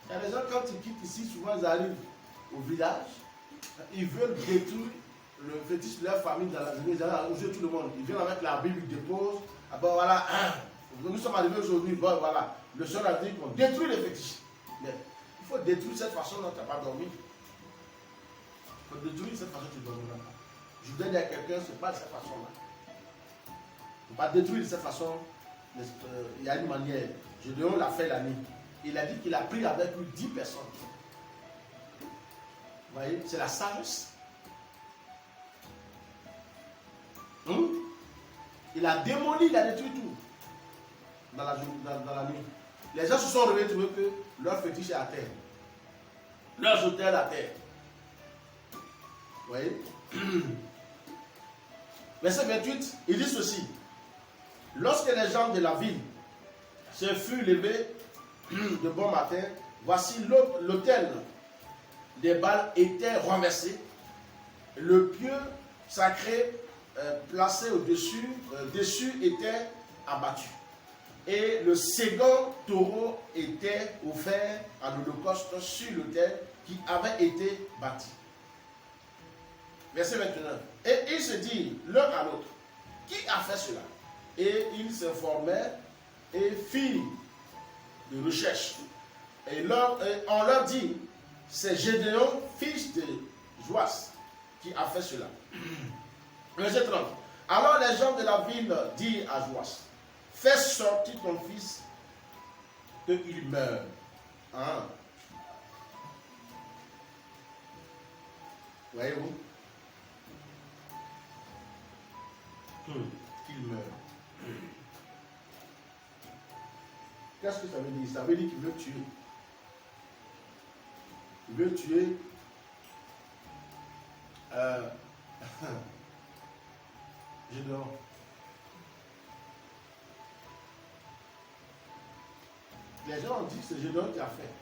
Il y a des gens, quand ils quittent ici, souvent ils arrivent au village, ils veulent détruire le fétiche de leur famille dans la journée, ils allent arranger tout le monde. Ils viennent avec la Bible, ils déposent. Ah ben voilà, nous sommes arrivés aujourd'hui, bon voilà, le Seigneur a dit qu'on détruit les fétiches. Mais il faut détruire cette façon dont tu n'as pas dormi. Il faut détruire cette façon dont tu ne dormiras pas. Je voudrais dire à quelqu'un, ce n'est pas de cette façon-là. Il ne faut pas détruire de cette façon. Il y a une manière. Gédéon l'a fait la nuit. Il a dit qu'il a pris avec lui 10 personnes. Vous voyez, c'est la sagesse. Il a démoli, il a détruit tout dans la nuit. Les gens se sont réveillés trouver que leur fétiche est à terre. Leurs autels à terre. Vous voyez? Verset 28, il dit ceci. Lorsque les gens de la ville se furent levés de bon matin, voici l'autel des Baals était renversé. Le pieu sacré placé au-dessus était abattu. Et le second taureau était offert en holocauste sur l'autel qui avait été bâti. Verset 29. Et ils se dirent l'un à l'autre, qui a fait cela? Et ils s'informèrent et firent de recherche. Et on leur dit, c'est Gédéon, fils de Joas, qui a fait cela. Verset 30. Alors les gens de la ville dirent à Joas, fais sortir ton fils, qu'il meure. Hein? Voyez-vous? Qu'il meure. Qu'est-ce que ça veut dire? Ça veut dire qu'il veut tuer. Il veut tuer Gédéon. Les gens ont dit que c'est Gédéon qui a fait.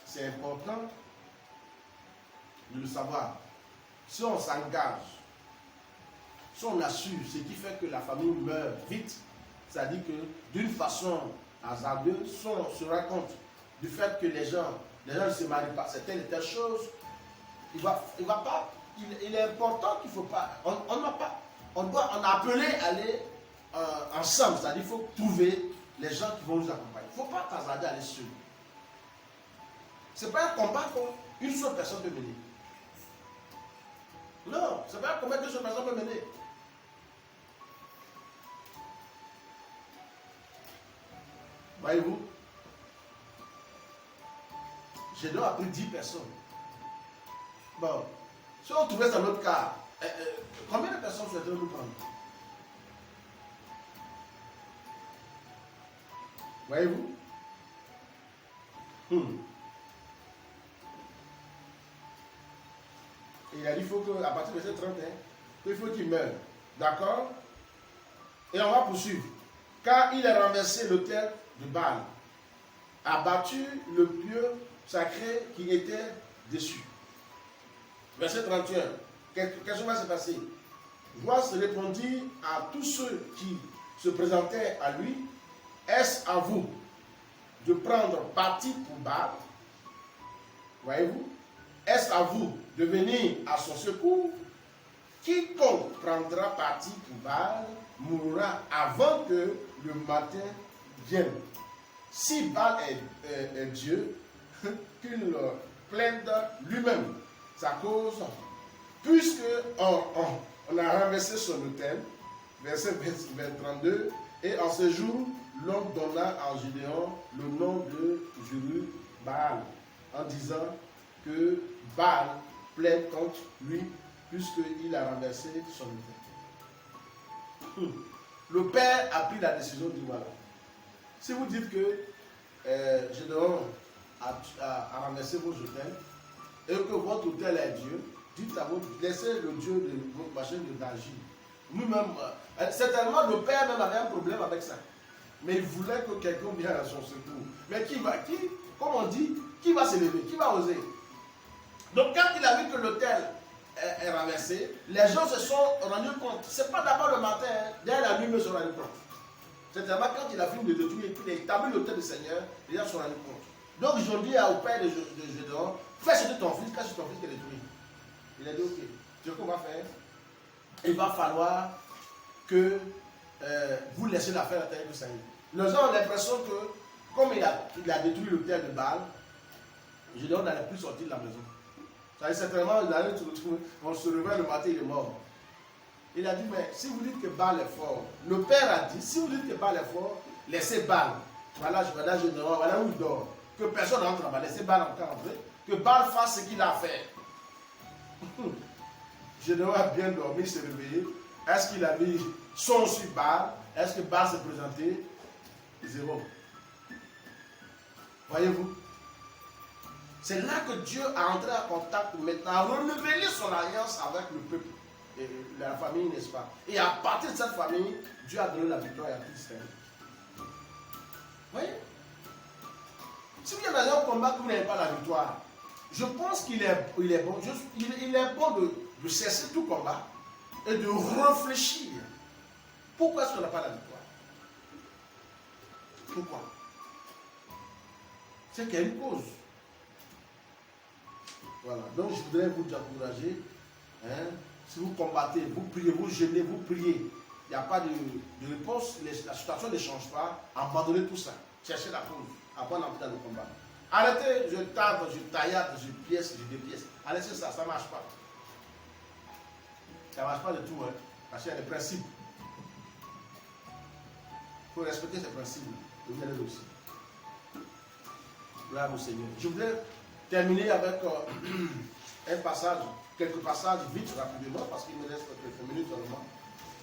C'est important de le savoir. Si on s'engage, si on assure, ce qui fait que la famille meurt vite, c'est-à-dire que d'une façon hasardeuse, si on se rend compte du fait que les gens ne se marient pas, c'est telle et telle chose, il est important qu'il ne faut pas, on a appelé à aller ensemble, c'est-à-dire qu'il faut trouver les gens qui vont nous accompagner. Il ne faut pas hasarder à aller seul. Ce n'est pas un combat qu'une seule personne peut mener. Non, ce n'est pas un combat qu'une seule personne peut mener. Voyez-vous, Gédéon a pris 10 personnes. Bon, si on trouvait ça dans notre cas, combien de personnes souhaiteraient nous prendre? Voyez-vous? Et il a dit, il faut qu'à partir de ce 31, il faut qu'il meure. D'accord? Et on va poursuivre. Car il a renversé l'autel de Baal, a battu le lieu sacré qui était dessus. Verset 31. Qu'est-ce qui va se passer? Joas répondit à tous ceux qui se présentaient à lui, est-ce à vous de prendre parti pour Baal? Voyez-vous? Est-ce à vous de venir à son secours? Quiconque prendra parti pour Baal mourra avant que le matin vienne. Si Baal est Dieu, qu'il plaide lui-même sa cause, puisque on a renversé son autel, verset 32, et en ce jour, l'homme donna à Gédéon le nom de Jerubbaal, en disant que Baal plaide contre lui, puisqu'il a renversé son autel. Le père a pris la décision de dire voilà. Si vous dites que Gédéon a renversé vos autels et que votre autel est Dieu, dites à votre, laissez le Dieu de votre machine d'agir. Nous-mêmes, certainement le père même avait un problème avec ça. Mais il voulait que quelqu'un vienne à son secours. Mais comme on dit, qui va se lever? Qui va oser? Donc quand il a vu que l'autel est renversé, les gens se sont rendus compte. Ce n'est pas d'abord le matin, dès la nuit, ils se sont rendus compte. C'est-à-dire quand il a fini de détruire et qu'il a établi l'autel du Seigneur, les gens se sont rendus compte. Donc ils ont dit au père de Gédéon, fais ce que ton fils, car c'est ton fils qui est détruit. Il a dit ok, tu sais qu'on va faire? Il va falloir que vous laissez l'affaire à terre de Seigneur. Les gens ont l'impression que, comme il a détruit l'autel de Baal, Gédéon n'allait plus sortir de la maison. Ça veut dire certainement, il allait se retrouver, on se réveille le matin, il est mort. Il a dit, mais si vous dites que Baal est fort, le père a dit, si vous dites que Baal est fort, laissez Baal. Voilà Gédéon, voilà où il dort. Que personne n'entre là-bas, laissez Baal encore entrer. Que Baal fasse ce qu'il a fait. Gédéon a bien dormi, il s'est réveillé. Est-ce qu'il a mis son sur Baal? Est-ce que Baal s'est présenté? Zéro. Voyez-vous? C'est là que Dieu a entré en contact maintenant, a renouvelé son alliance avec le peuple, et la famille, n'est-ce pas? Et à partir de cette famille, Dieu a donné la victoire à Christ. Vous voyez? Si vous êtes dans un combat que vous n'avez pas la victoire, je pense qu'il est bon, il est bon de cesser tout combat et de réfléchir. Pourquoi est-ce qu'on n'a pas la victoire? Pourquoi? C'est qu'il y a une cause. Voilà. Donc je voudrais vous encourager. Hein, si vous combattez, vous priez, vous jeûnez, vous priez. Il n'y a pas de réponse, la situation ne change pas. Abandonnez tout ça. Cherchez la cause avant d'entrer dans le combat. Arrêtez, je tape, je tailladde, je pièce, je dépièce. Arrêtez ça, ça ne marche pas. Ça ne marche pas du tout, hein, parce qu'il y a des principes. Il faut respecter ces principes. Vous allez aussi. Gloire au Seigneur. Je voudrais terminer avec un passage, quelques passages vite, rapidement, parce qu'il me reste quelques minutes seulement.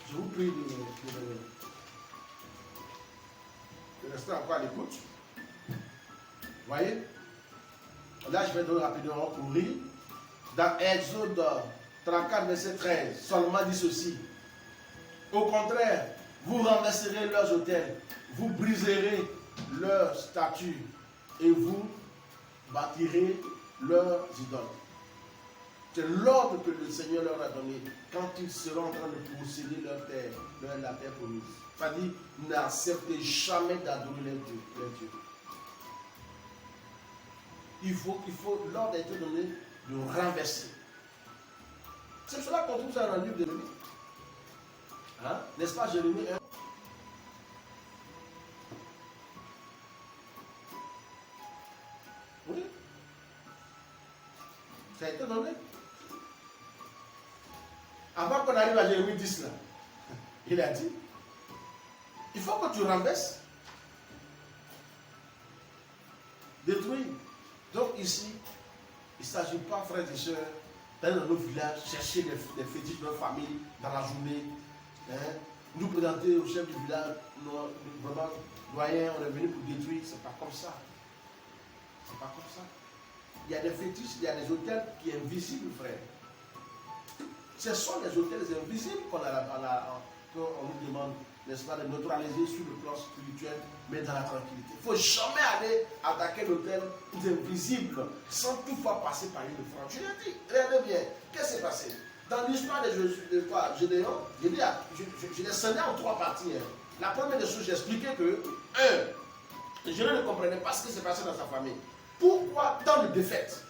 Je vous prie de rester encore à l'écoute. Vous voyez? Là, je vais donner rapidement courir. Dans Exode 34, verset 13, seulement dit ceci. Au contraire, vous renverserez leurs autels, vous briserez leurs statues et vous bâtirez leurs idoles. C'est l'ordre que le Seigneur leur a donné quand ils seront en train de posséder leur terre, la terre promise. C'est-à-dire, n'acceptez jamais d'adorer les dieux. L'ordre a été donné de renverser. C'est cela qu'on trouve ça dans le livre de Jérémie. Hein? N'est-ce pas, Jérémie 1? Oui. Ça a été donné. Avant qu'on arrive à Jérémie 10, là, il a dit, il faut que tu renverses. Détruire. Donc ici, il ne s'agit pas, frères et sœurs, d'aller dans nos villages, chercher des fétiches de notre famille dans la journée, hein, nous présenter au chef du village, vraiment, doyen, on est venu pour détruire. C'est pas comme ça. C'est pas comme ça. Il y a des fétiches, il y a des hôtels qui sont invisibles, frère. Ce sont des hôtels invisibles qu'on nous demande, n'est-ce pas, de neutraliser sur le plan spirituel, mais dans la tranquillité. Il ne faut jamais aller attaquer l'hôtel invisible sans toutefois passer par une frange. Je l'ai dit, regardez bien, qu'est-ce qui s'est passé? Dans l'histoire de Gédéon, je l'ai scindé en 3 parties. Hein. La première des choses, j'ai expliqué que, Gédéon ne comprenait pas ce qui s'est passé dans sa famille. Pourquoi tant de défaites?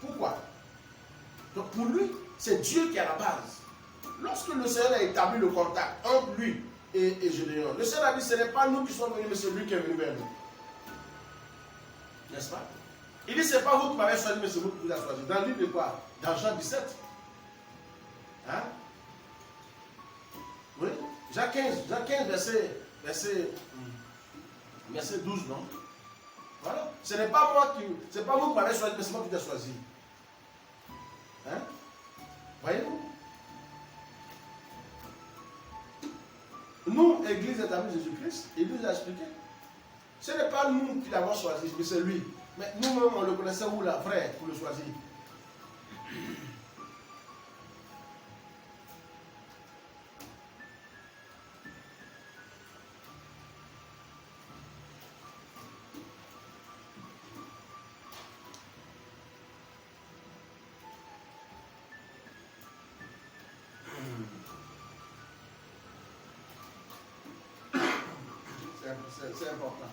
Pourquoi? Donc pour lui, c'est Dieu qui est à la base. Lorsque le Seigneur a établi le contact entre lui et Gédéon, le Seigneur a dit, ce n'est pas nous qui sommes venus, mais c'est lui qui est venu vers nous. N'est-ce pas? Il dit, ce n'est pas vous qui m'avez choisi, mais c'est vous qui vous avez choisi. Dans le livre de quoi? Dans Jean 17. Hein? Oui? Jean 15, verset 12, non? Voilà. Ce n'est pas moi c'est pas vous qui m'avez choisi, mais c'est moi qui t'ai choisi. Hein? Voyez-vous? Nous, Église établie de Jésus-Christ, il nous a expliqué. Ce n'est pas nous qui l'avons choisi, mais c'est lui. Mais nous-mêmes, on le connaissait où là, frère, pour le choisir. C'est important.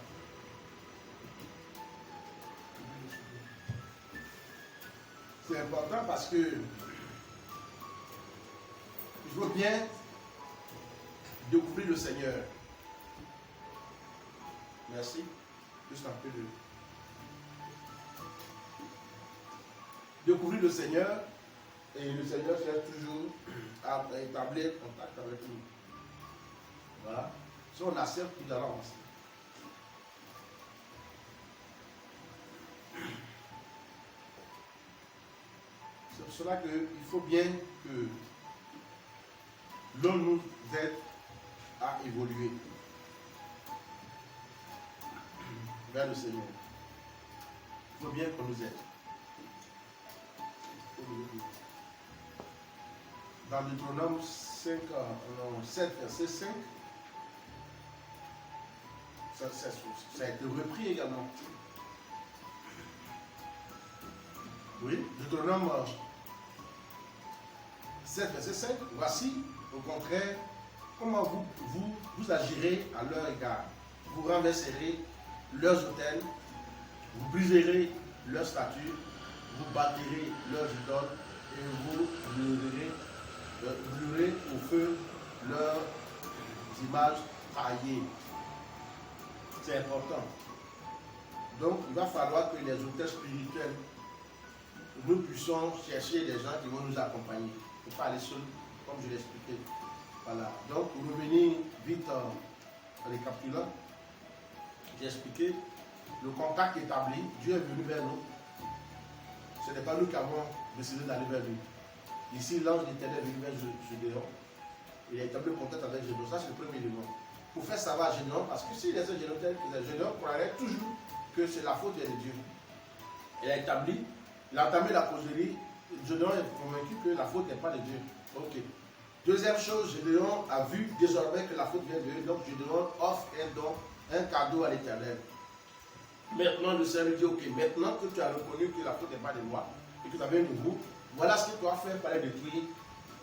C'est important parce que il faut bien découvrir le Seigneur. Merci. Juste un peu de... Découvrir le Seigneur, et le Seigneur cherche toujours à établir contact avec nous. Voilà. Si on accepte, il avance. C'est pour cela qu'il faut bien que l'on nous aide à évoluer vers le Seigneur. Il faut bien qu'on nous aide. Dans Deutéronome 7, verset 5, ça a été repris également. Oui, Deutéronome 7, verset 5, voici au contraire comment vous agirez à leur égard. Vous renverserez leurs autels, vous briserez leurs statues, vous bâtirez leurs idoles et vous brûlerez au feu leurs images taillées. C'est important. Donc, il va falloir que les auteurs spirituels, nous puissions chercher des gens qui vont nous accompagner. Il ne faut pas aller seul, comme je l'ai expliqué. Voilà. Donc, pour revenir vite en récapitulant, j'ai expliqué le contact établi. Dieu est venu vers nous. Ce n'est pas nous qui avons décidé d'aller vers lui. Ici, l'ange d'Éternel est venu vers Gédéon. Il a établi le contact avec Gédéon. Ça, c'est le premier élément. Pour faire savoir à Gédéon, parce que s'il laissait Gédéon croirait toujours que c'est la faute de Dieu. Il a entamé la causerie. Gédéon est convaincu que la faute n'est pas de Dieu. Ok. Deuxième chose, Gédéon a vu désormais que la faute vient de Dieu. Donc Gédéon offre un cadeau à l'Éternel. Maintenant, le Seigneur lui dit, ok, maintenant que tu as reconnu que la faute n'est pas de moi et que tu avais une groupe, voilà ce que tu as fait pour aller détruire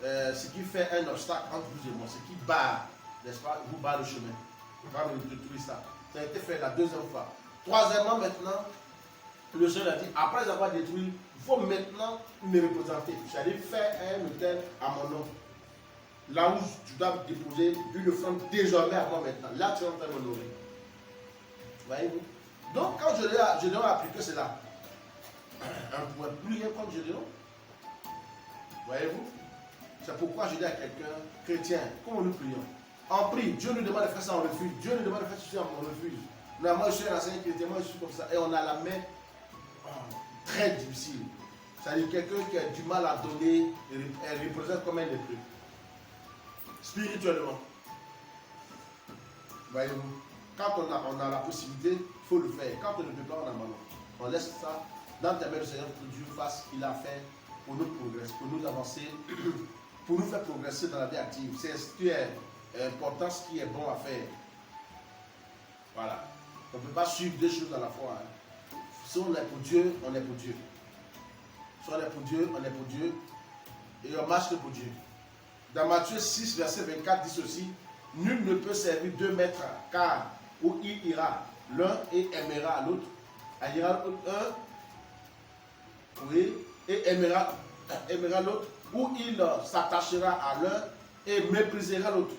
ce qui fait un obstacle entre vous et moi, ce qui barre, n'est-ce pas, vous barre le chemin. On va détruire ça. Ça a été fait la deuxième fois. Troisièmement, maintenant, le Seigneur a dit, après avoir détruit, il faut maintenant me représenter. C'est-à-dire faire un autel à mon nom. Là où tu dois déposer une offrande désormais à moi maintenant. Là, tu es en train de m'honorer. Voyez-vous? Donc, quand Gédéon a appliqué cela, on ne pourrait plus rien contre Gédéon. Voyez-vous? C'est pourquoi je dis à quelqu'un, chrétien, comment nous prions? On prie, Dieu nous demande de faire ça, on refuse. Dieu nous demande de faire ceci, on refuse. Mais moi, je suis un enseignant chrétien, moi, je suis comme ça. Et on a la main très difficile. C'est-à-dire quelqu'un qui a du mal à donner, elle représente comme un lépreux. Spirituellement. Voyez-vous, quand on a la possibilité, il faut le faire. Quand on ne peut pas, on abandonne. On laisse ça dans ta main, le Seigneur, que Dieu fasse ce qu'il a fait pour nous progresser, pour nous avancer, pour nous faire progresser dans la vie active. C'est ce qui est important, ce qui est bon à faire. Voilà. On ne peut pas suivre deux choses à la fois. Hein. Si on est pour Dieu, on est pour Dieu. Si on est pour Dieu, on est pour Dieu. Et on marche que pour Dieu. Dans Matthieu 6, verset 24, dit ceci: nul ne peut servir deux maîtres, car où il ira l'un et aimera l'autre. Il ira un, oui, et aimera l'autre, ou il s'attachera à l'un et méprisera l'autre.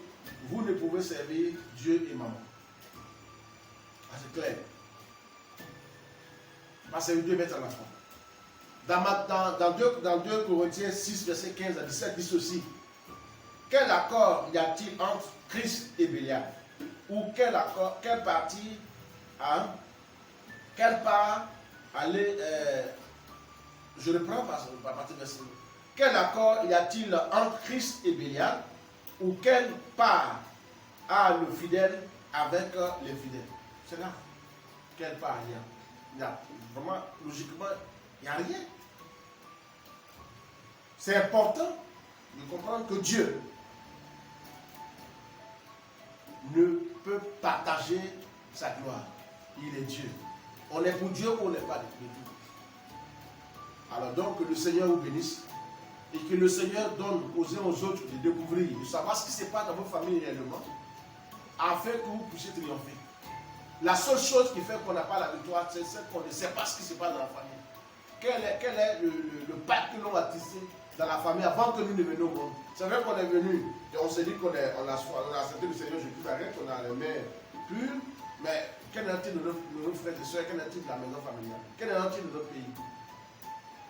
Vous ne pouvez servir Dieu et maman. Ah, c'est clair. On va servir Dieu maître à l'enfant. Dans 2 Corinthiens 6, verset 15 à 17, dit ceci: quel accord y a-t-il entre Christ et Bélial? Ou quelle partie, hein, quelle part, allez, je reprends par partie verset. Quel accord y a-t-il entre Christ et Bélial? Ou quelle part a le fidèle avec les fidèles? C'est là. Quelle part il y a? Vraiment, logiquement, il n'y a rien. C'est important de comprendre que Dieu ne peut partager sa gloire. Il est Dieu. On est pour Dieu ou on n'est pas de tout. Alors donc que le Seigneur vous bénisse et que le Seigneur donne aux uns aux autres de découvrir, de savoir ce qui se passe dans vos familles réellement, afin que vous puissiez triompher. La seule chose qui fait qu'on n'a pas la victoire, c'est qu'on ne sait pas ce qui se passe dans la famille. Quel est le pacte que l'on a tissé dans la famille avant que nous ne venions au monde? C'est vrai qu'on est venu et on s'est dit qu'on a accepté le Seigneur Jésus, qu'on a les mains pures, mais qu'en est-il de nos frères et sœurs? Qu'en est-il de la maison familiale? Qu'en est-il de notre pays?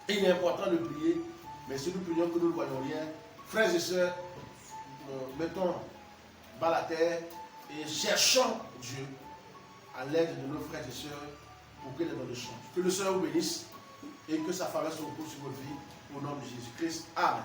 Et il est important de prier, mais si nous prions que nous ne voyons rien, frères et sœurs, mettons bas la terre et cherchons Dieu à l'aide de nos frères et sœurs pour que les dons changent. Que le Seigneur vous bénisse et que sa faveur se repose sur votre vie au nom de Jésus-Christ. Amen.